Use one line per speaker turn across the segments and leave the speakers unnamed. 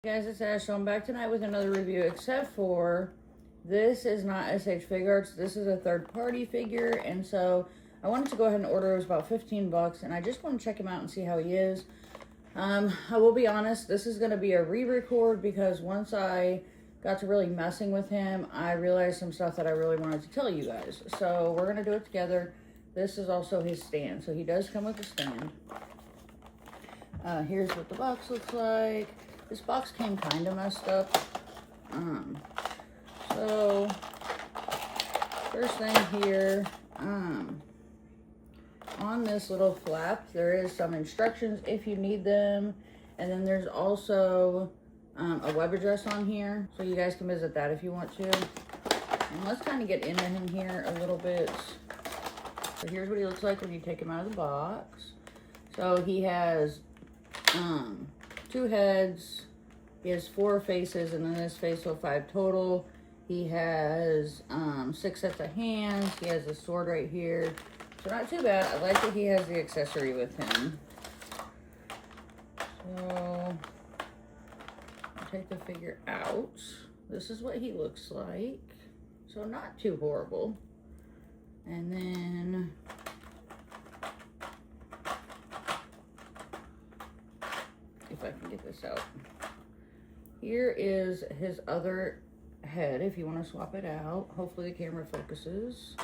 Hey guys, it's Ash. So I'm back tonight with another review, except for this is not SH Figuarts. This is a third-party figure, and so I wanted to go ahead and order. It was about 15 bucks, and I just want to check him out and see how he is. I will be honest, this is going to be a re-record because once I got to really messing with him, I realized some stuff that I really wanted to tell you guys. So we're going to do it together. This is also his stand, so he does come with a stand. Here's what the box looks like. This box came kind of messed up. So first thing here, on this little flap, there is some instructions if you need them. And then there's also a web address on here. So you guys can visit that if you want to. And let's kind of get into him here a little bit. So here's what he looks like when you take him out of the box. So he has 2 heads, he has 4 faces, and then this face, so 5 total. He has 6 sets of hands. He has a sword right here, so not too bad. I like that he has the accessory with him. So I'll take the figure out. This is what he looks like, so not too horrible. And then if I can get this out. Here is his other head if you want to swap it out. Hopefully the camera focuses.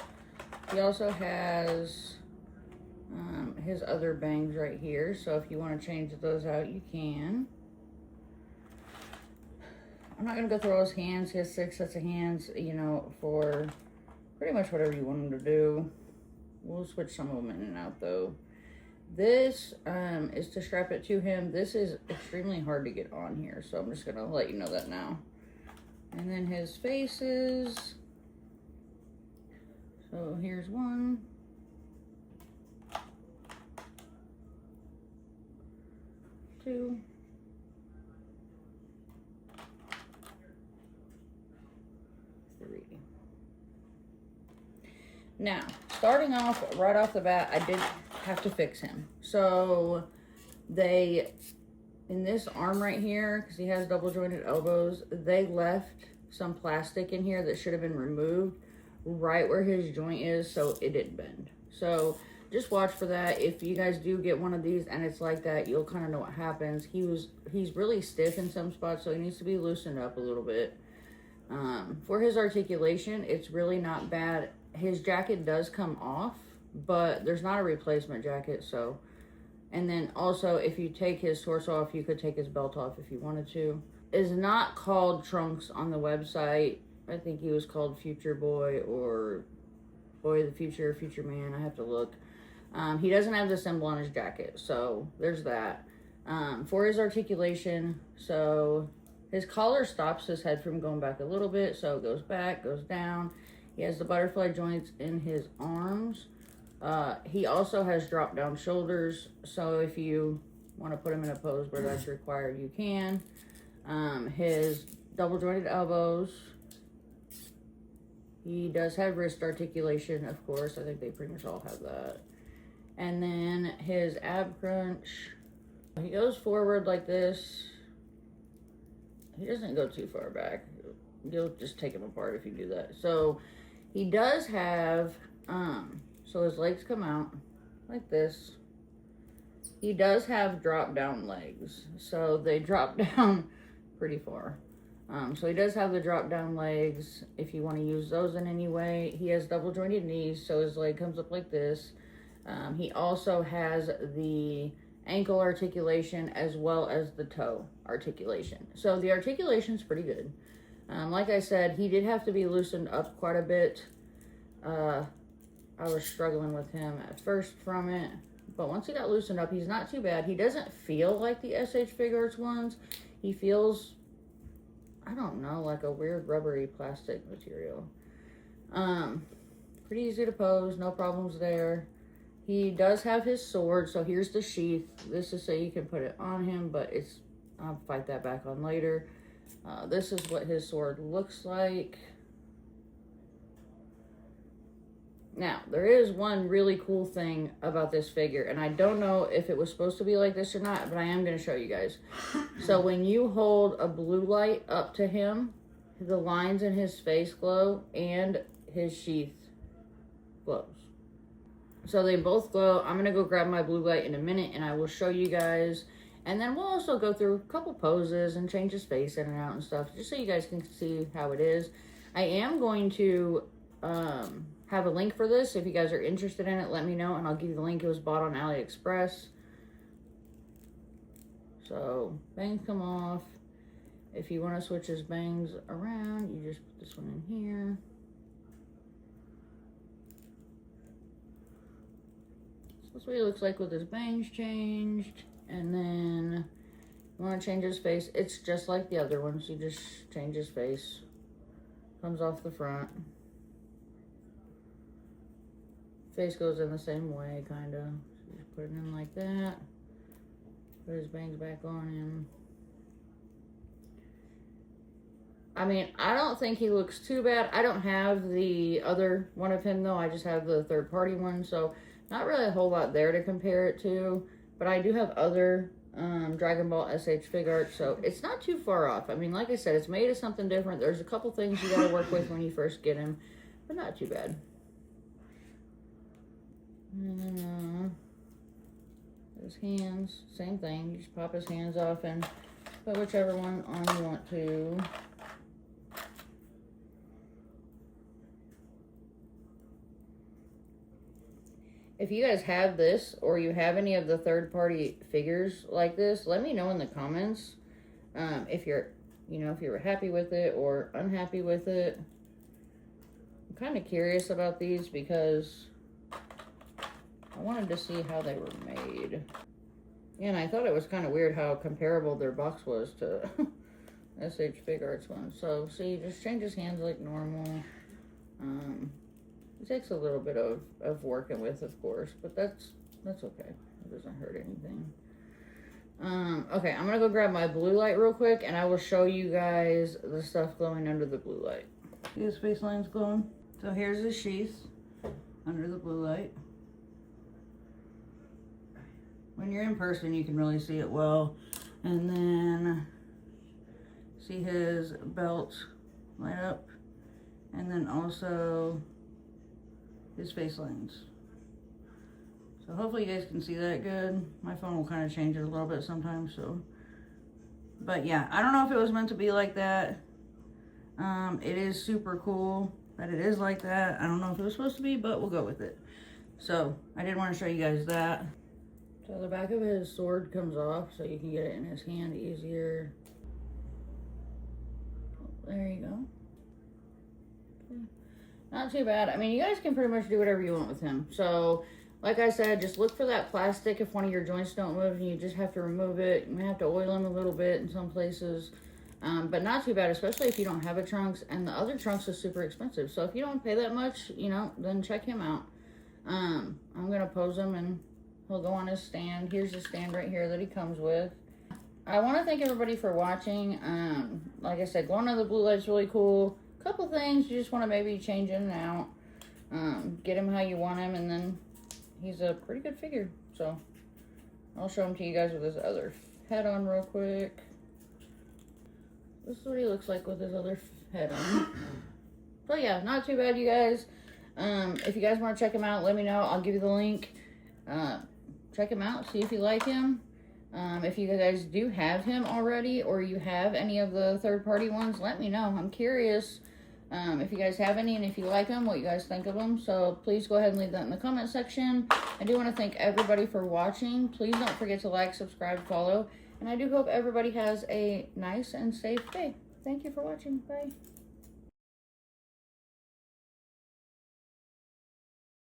He also has his other bangs right here, so if you want to change those out, you can. I'm not going to go through all his hands. He has 6 sets of hands, you know, for pretty much whatever you want him to do. We'll switch some of them in and out though. This is to strap it to him. This is extremely hard to get on here, so I'm just going to let you know that now. And then his faces. So here's 1. 2. 3. Now, starting off, right off the bat, I did have to fix him. So in this arm right here, because he has double jointed elbows, they left some plastic in here that should have been removed right where his joint is, so it didn't bend. So just watch for that. If you guys do get one of these and it's like that, you'll kind of know what happens. He's really stiff in some spots, so he needs to be loosened up a little bit. For his articulation, it's really not bad. His jacket does come off, but there's not a replacement jacket, so. And then also, if you take his torso off, you could take his belt off if you wanted to. Is not called Trunks on the website. I think he was called Future Boy or Boy of the Future, Future Man. I have to look. He doesn't have the symbol on his jacket, so there's that. For his articulation, so his collar stops his head from going back a little bit, so it goes back, goes down. He has the butterfly joints in his arms. He also has drop down shoulders, so if you want to put him in a pose where that's required, you can. His double jointed elbows. He does have wrist articulation, of course. I think they pretty much all have that. And then his ab crunch. He goes forward like this. He doesn't go too far back. You'll just take him apart if you do that. So he does have, so his legs come out like this. He does have drop down legs. So they drop down pretty far. So he does have the drop down legs if you want to use those in any way. He has double jointed knees, so his leg comes up like this. He also has the ankle articulation as well as the toe articulation. So the articulation is pretty good. Like I said, he did have to be loosened up quite a bit. I was struggling with him at first from it, but once he got loosened up, he's not too bad. He doesn't feel like the SH Figuarts ones. He feels, I don't know, like a weird rubbery plastic material. Pretty easy to pose, no problems there. He does have his sword, so here's the sheath. This is so you can put it on him, but I'll fight that back on later. This is what his sword looks like. Now, there is one really cool thing about this figure, and I don't know if it was supposed to be like this or not, but I am going to show you guys. So when you hold a blue light up to him, the lines in his face glow and his sheath glows. So they both glow. I'm going to go grab my blue light in a minute, and I will show you guys. And then we'll also go through a couple poses and change his face in and out and stuff, just so you guys can see how it is. I am going to have a link for this. If you guys are interested in it, let me know, and I'll give you the link. It was bought on AliExpress. So, bangs come off. If you want to switch his bangs around, you just put this one in here. So that's what he looks like with his bangs changed. And then you want to change his face. It's just like the other ones. You just change his face. Comes off the front. Face goes in the same way, kind of. So just put it in like that. Put his bangs back on him. I mean, I don't think he looks too bad. I don't have the other one of him, though. I just have the third-party one, so not really a whole lot there to compare it to. But I do have other Dragon Ball SH Figuarts, so it's not too far off. I mean, like I said, it's made of something different. There's a couple things you got to work with when you first get him, but not too bad. His hands, same thing. You just pop his hands off and put whichever one on you want to. If you guys have this, or you have any of the third-party figures like this, let me know in the comments if you're, if you were happy with it or unhappy with it. I'm kind of curious about these because I wanted to see how they were made. And I thought it was kind of weird how comparable their box was to SH Figuarts one. So, see, just change his hands like normal. It takes a little bit of working with, of course, but that's okay. It doesn't hurt anything. Okay, I'm gonna go grab my blue light real quick, and I will show you guys the stuff glowing under the blue light. See his face line's glowing? So here's his sheath under the blue light. When you're in person, you can really see it well. And then see his belt light up, and then also his face lines. So hopefully you guys can see that good. My phone will kind of change it a little bit sometimes, so. But yeah, I don't know if it was meant to be like that. It is super cool that it is like that. I don't know if it was supposed to be, but we'll go with it. So I did want to show you guys that. So the back of his sword comes off so you can get it in his hand easier. There you go. Okay. Not too bad. I mean, you guys can pretty much do whatever you want with him. So, like I said, just look for that plastic if one of your joints don't move and you just have to remove it. You may have to oil him a little bit in some places. But not too bad, especially if you don't have a trunks. And the other trunks is super expensive. So if you don't pay that much, then check him out. I'm going to pose him and he'll go on his stand. Here's the stand right here that he comes with. I want to thank everybody for watching. Like I said, going under the blue light's really cool. Couple things you just want to maybe change in and out. Get him how you want him, and then he's a pretty good figure. So I'll show him to you guys with his other head on real quick. This is what he looks like with his other head on. So yeah, not too bad, you guys. If you guys want to check him out, let me know. I'll give you the link. Check him out, see if you like him. If you guys do have him already, or you have any of the third-party ones, let me know. I'm curious if you guys have any, and if you like them, what you guys think of them. So please go ahead and leave that in the comment section. I do want to thank everybody for watching. Please don't forget to like, subscribe, follow, and I do hope everybody has a nice and safe day. Thank you for watching. Bye.